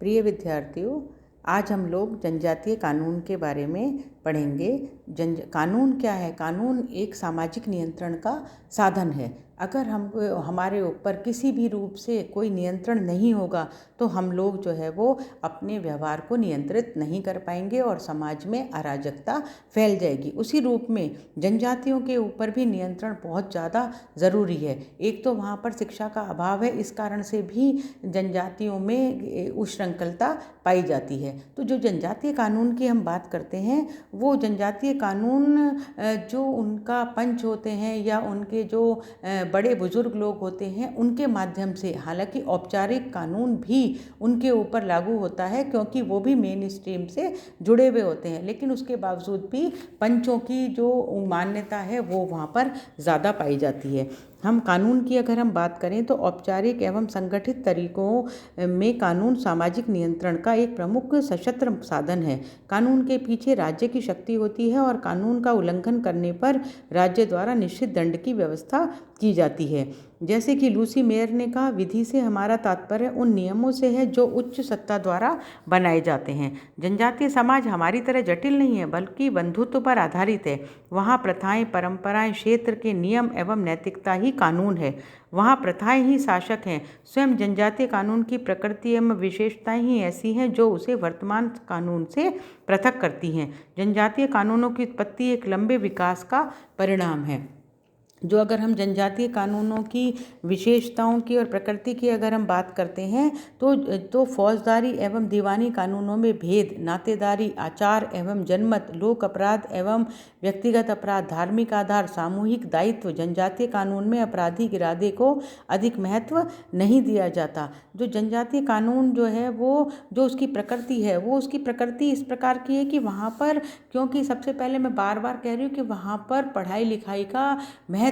प्रिय विद्यार्थियों, आज हम लोग जनजातीय कानून के बारे में पढ़ेंगे। कानून क्या है? कानून एक सामाजिक नियंत्रण का साधन है। अगर हमारे ऊपर किसी भी रूप से कोई नियंत्रण नहीं होगा तो हम लोग जो है वो अपने व्यवहार को नियंत्रित नहीं कर पाएंगे और समाज में अराजकता फैल जाएगी। उसी रूप में जनजातियों के ऊपर भी नियंत्रण बहुत ज़्यादा ज़रूरी है। एक तो वहाँ पर शिक्षा का अभाव है, इस कारण से भी जनजातियों में उच्छृंखलता पाई जाती है। तो जो जनजातीय कानून की हम बात करते हैं, वो जनजातीय कानून जो उनका पंच होते हैं या उनके जो बड़े बुजुर्ग लोग होते हैं, उनके माध्यम से, हालांकि औपचारिक कानून भी उनके ऊपर लागू होता है क्योंकि वो भी मेन स्ट्रीम से जुड़े हुए होते हैं, लेकिन उसके बावजूद भी पंचों की जो मान्यता है वो वहाँ पर ज़्यादा पाई जाती है। हम कानून की अगर हम बात करें तो औपचारिक एवं संगठित तरीकों में कानून सामाजिक नियंत्रण का एक प्रमुख सशस्त्र साधन है। कानून के पीछे राज्य की शक्ति होती है और कानून का उल्लंघन करने पर राज्य द्वारा निश्चित दंड की व्यवस्था की जाती है। जैसे कि लूसी मेयर ने कहा, विधि से हमारा तात्पर्य उन नियमों से है जो उच्च सत्ता द्वारा बनाए जाते हैं। जनजातीय समाज हमारी तरह जटिल नहीं है, बल्कि बंधुत्व पर आधारित है। वहाँ प्रथाएं, परंपराएं, क्षेत्र के नियम एवं नैतिकता ही कानून है। वहाँ प्रथाएं ही शासक हैं। स्वयं जनजातीय कानून की प्रकृति एवं विशेषताएं ही ऐसी हैं जो उसे वर्तमान कानून से पृथक करती हैं। जनजातीय कानूनों की उत्पत्ति एक लंबे विकास का परिणाम है। जो अगर हम जनजातीय कानूनों की विशेषताओं की और प्रकृति की अगर हम बात करते हैं तो फौजदारी एवं दीवानी कानूनों में भेद, नातेदारी, आचार एवं जनमत, लोक अपराध एवं व्यक्तिगत अपराध, धार्मिक आधार, सामूहिक दायित्व, जनजातीय कानून में आपराधिक इरादे को अधिक महत्व नहीं दिया जाता। जो जनजातीय कानून जो है वो जो उसकी प्रकृति है, वो उसकी प्रकृति इस प्रकार की है कि वहाँ पर, क्योंकि सबसे पहले मैं बार बार कह रही हूँ कि वहाँ पर पढ़ाई लिखाई का महत्व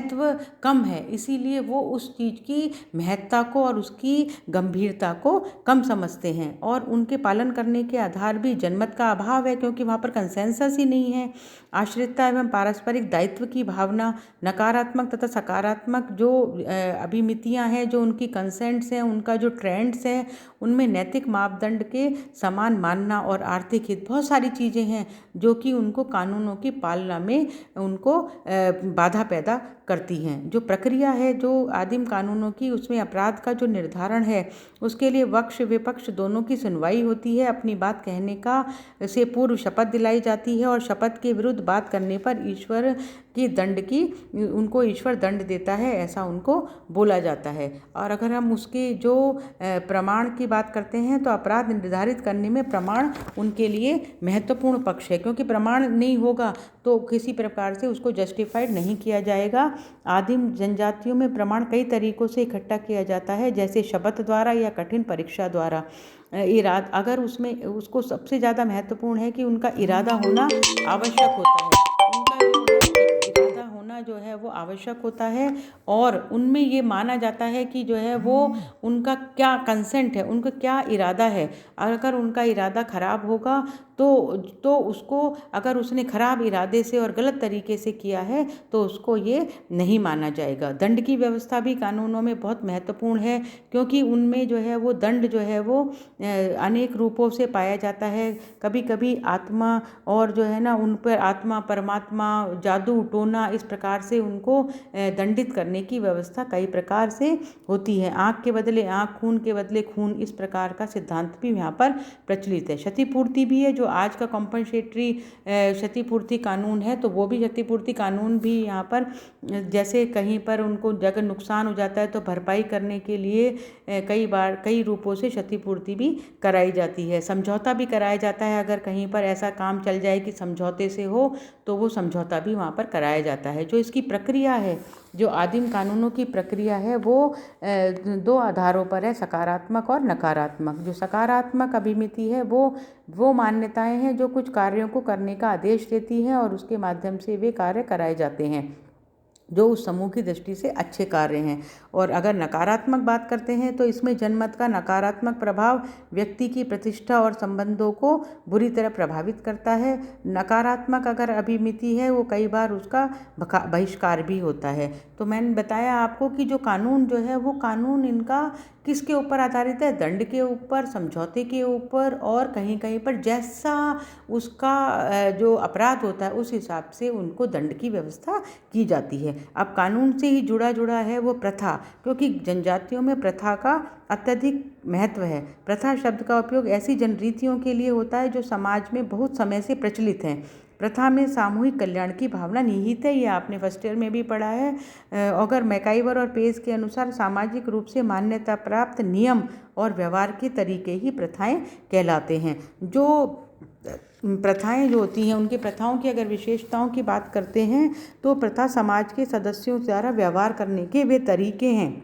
कम है, इसीलिए वो उस चीज़ की महत्ता को और उसकी गंभीरता को कम समझते हैं। और उनके पालन करने के आधार भी जनमत का अभाव है, क्योंकि वहाँ पर कंसेंसस ही नहीं है। आश्रितता एवं पारस्परिक दायित्व की भावना, नकारात्मक तथा सकारात्मक जो अभिमितियाँ हैं, जो उनकी कंसेंट्स हैं, उनका जो ट्रेंड्स हैं, उनमें नैतिक मापदंड के समान मानना और आर्थिक हित, बहुत सारी चीज़ें हैं जो कि उनको कानूनों की पालना में उनको बाधा पैदा करती हैं। जो प्रक्रिया है जो आदिम कानूनों की, उसमें अपराध का जो निर्धारण है उसके लिए पक्ष विपक्ष दोनों की सुनवाई होती है। अपनी बात कहने का से पूर्व शपथ दिलाई जाती है और शपथ के विरुद्ध बात करने पर ईश्वर की दंड की उनको ईश्वर दंड देता है, ऐसा उनको बोला जाता है। और अगर हम उसके जो प्रमाण की बात करते हैं तो अपराध निर्धारित करने में प्रमाण उनके लिए महत्वपूर्ण पक्ष है, क्योंकि प्रमाण नहीं होगा तो किसी प्रकार से उसको जस्टिफाइड नहीं किया जाएगा। आदिम जनजातियों में प्रमाण कई तरीकों से इकट्ठा किया जाता है, जैसे शपथ द्वारा या कठिन परीक्षा द्वारा। अगर उसमें उसको सबसे ज़्यादा महत्वपूर्ण है कि उनका इरादा होना आवश्यक होता है। उनका जो इरादा होना जो है वो आवश्यक होता है और उनमें ये माना जाता है कि जो है वो उनका क्या कंसेंट है, उनका क्या इरादा है। अगर उनका इरादा खराब होगा तो उसको, अगर उसने खराब इरादे से और गलत तरीके से किया है तो उसको ये नहीं माना जाएगा। दंड की व्यवस्था भी कानूनों में बहुत महत्वपूर्ण है, क्योंकि उनमें जो है वो दंड जो है वो अनेक रूपों से पाया जाता है। कभी कभी आत्मा और जो है ना, उन पर आत्मा, परमात्मा, जादू टोना, इस प्रकार से उनको दंडित करने की व्यवस्था कई प्रकार से होती है। आँख के बदले आँख, खून के बदले खून, इस प्रकार का सिद्धांत भी यहाँ पर प्रचलित है। क्षतिपूर्ति भी है, जो आज का कॉम्पनसेटरी क्षतिपूर्ति कानून है, तो वो भी क्षतिपूर्ति कानून भी यहाँ पर, जैसे कहीं पर उनको अगर नुकसान हो जाता है तो भरपाई करने के लिए कई रूपों से क्षतिपूर्ति भी कराई जाती है। समझौता भी कराया जाता है, अगर कहीं पर ऐसा काम चल जाए कि समझौते से हो तो वो समझौता भी वहाँ पर कराया जाता है। जो इसकी प्रक्रिया है, जो आदिम कानूनों की प्रक्रिया है, वो दो आधारों पर है, सकारात्मक और नकारात्मक। जो सकारात्मक अभिमिति है वो मान्यताएं हैं जो कुछ कार्यों को करने का आदेश देती हैं और उसके माध्यम से वे कार्य कराए जाते हैं जो उस समूह की दृष्टि से अच्छे कार्य हैं। और अगर नकारात्मक बात करते हैं तो इसमें जनमत का नकारात्मक प्रभाव व्यक्ति की प्रतिष्ठा और संबंधों को बुरी तरह प्रभावित करता है। नकारात्मक अगर अभिमिति है वो कई बार उसका बहिष्कार भी होता है। तो मैंने बताया आपको कि जो कानून जो है वो कानून इनका किसके ऊपर आधारित है? दंड के ऊपर, समझौते के ऊपर, और कहीं कहीं पर जैसा उसका जो अपराध होता है उस हिसाब से उनको दंड की व्यवस्था की जाती है। अब कानून से ही जुड़ा है वो प्रथा, क्योंकि जनजातियों में प्रथा का अत्यधिक महत्व है। प्रथा शब्द का उपयोग ऐसी जनरीतियों के लिए होता है जो समाज में बहुत समय से प्रचलित हैं। प्रथा में सामूहिक कल्याण की भावना निहित है, ये आपने फर्स्ट ईयर में भी पढ़ा है। अगर मैकाइवर और पेस के अनुसार सामाजिक रूप से मान्यता प्राप्त नियम और व्यवहार के तरीके ही प्रथाएं कहलाते हैं। जो प्रथाएं जो होती हैं, उनकी प्रथाओं की अगर विशेषताओं की बात करते हैं तो प्रथा समाज के सदस्यों द्वारा व्यवहार करने के वे तरीके हैं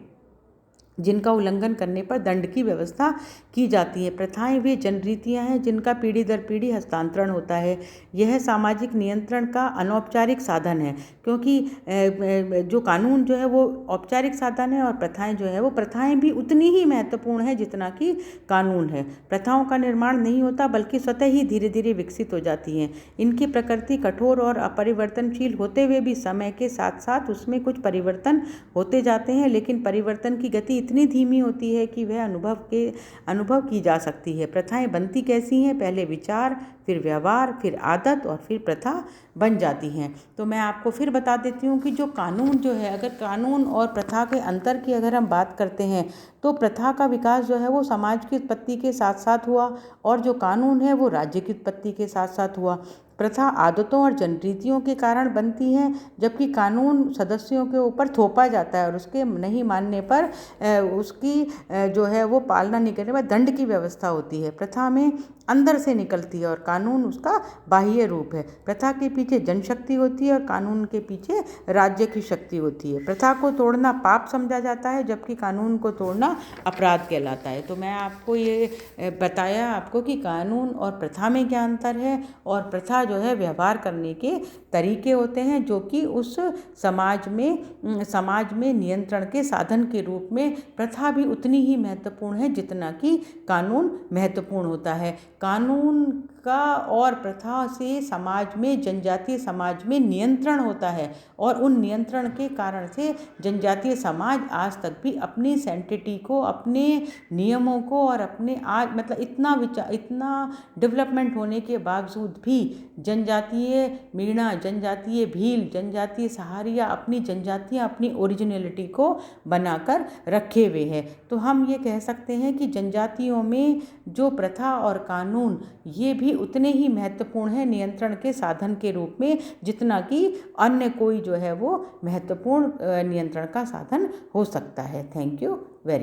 जिनका उल्लंघन करने पर दंड की व्यवस्था की जाती है। प्रथाएं वे जनरीतियां हैं जिनका पीढ़ी दर पीढ़ी हस्तांतरण होता है। यह सामाजिक नियंत्रण का अनौपचारिक साधन है, क्योंकि जो कानून जो है वो औपचारिक साधन है और प्रथाएं जो है वो प्रथाएं भी उतनी ही महत्वपूर्ण है जितना कि कानून है। प्रथाओं का निर्माण नहीं होता बल्कि स्वतः ही धीरे धीरे विकसित हो जाती हैं। इनकी प्रकृति कठोर और अपरिवर्तनशील होते हुए भी समय के साथ साथ उसमें कुछ परिवर्तन होते जाते हैं, लेकिन परिवर्तन की गति इतनी धीमी होती है कि वह अनुभव की जा सकती है। प्रथाएं बनती कैसी हैं? पहले विचार, फिर व्यवहार, फिर आदत और फिर प्रथा बन जाती हैं। तो मैं आपको फिर बता देती हूँ कि जो कानून जो है, अगर कानून और प्रथा के अंतर की अगर हम बात करते हैं तो प्रथा का विकास जो है वो समाज की उत्पत्ति के साथ साथ हुआ, और जो कानून है वो राज्य की उत्पत्ति के साथ साथ हुआ। प्रथा आदतों और जनरीतियों के कारण बनती है, जबकि कानून सदस्यों के ऊपर थोपा जाता है और उसके नहीं मानने पर उसकी जो है वो पालना नहीं करने पर दंड की व्यवस्था होती है। प्रथा में अंदर से निकलती है और कानून उसका बाह्य रूप है। प्रथा के पीछे जनशक्ति होती है और कानून के पीछे राज्य की शक्ति होती है। प्रथा को तोड़ना पाप समझा जाता है, जबकि कानून को तोड़ना अपराध कहलाता है। तो मैं आपको ये बताया आपको कि कानून और प्रथा में क्या अंतर है, और प्रथा जो है व्यवहार करने के तरीके होते हैं जो कि उस समाज में नियंत्रण के साधन के रूप में प्रथा भी उतनी ही महत्वपूर्ण है जितना कि कानून महत्वपूर्ण होता है। कानून का और प्रथा से समाज में, जनजातीय समाज में नियंत्रण होता है, और उन नियंत्रण के कारण से जनजातीय समाज आज तक भी अपनी सैंक्टिटी को, अपने नियमों को और अपने आज मतलब इतना डेवलपमेंट होने के बावजूद भी जनजातीय मीणा, जनजातीय भील, जनजातीय सहारिया अपनी जनजातियाँ अपनी ओरिजिनलिटी को बनाकर रखे हुए हैं। तो हम ये कह सकते हैं कि जनजातियों में जो प्रथा और कानून ये भी उतने ही महत्वपूर्ण है नियंत्रण के साधन के रूप में जितना कि अन्य कोई जो है वो महत्वपूर्ण नियंत्रण का साधन हो सकता है। Thank you.